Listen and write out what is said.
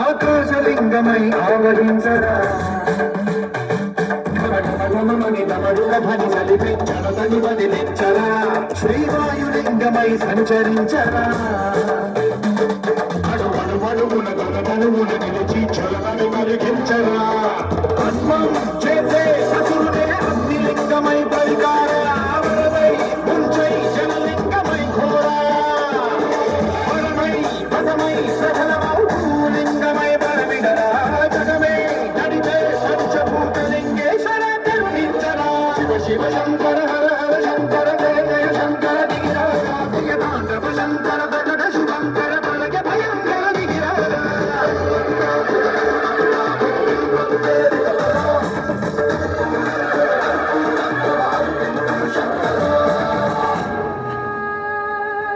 ఆకాశలింగమై ఆవరించరా ధని సలిపించడతని వదిలించరా శ్రీవాయులింగమై సంచరించరా అడుగున గొనగనువున నిలిచి చలనని కలిగించరా భస్మం చేసే అసురుడే అగ్నిలింగమై పరికారా వరదై ముంచై జనలింగమై ఘోరా పరమై పదమై సకలమౌ లింగమై బలమిడరా జగమే నడిపే పంచభూతలింగేశ్వర కరుణించరా శివ శివ శంకర హర హర శంకర జయ జయ శంకర దిగిరా తాండవ శంకర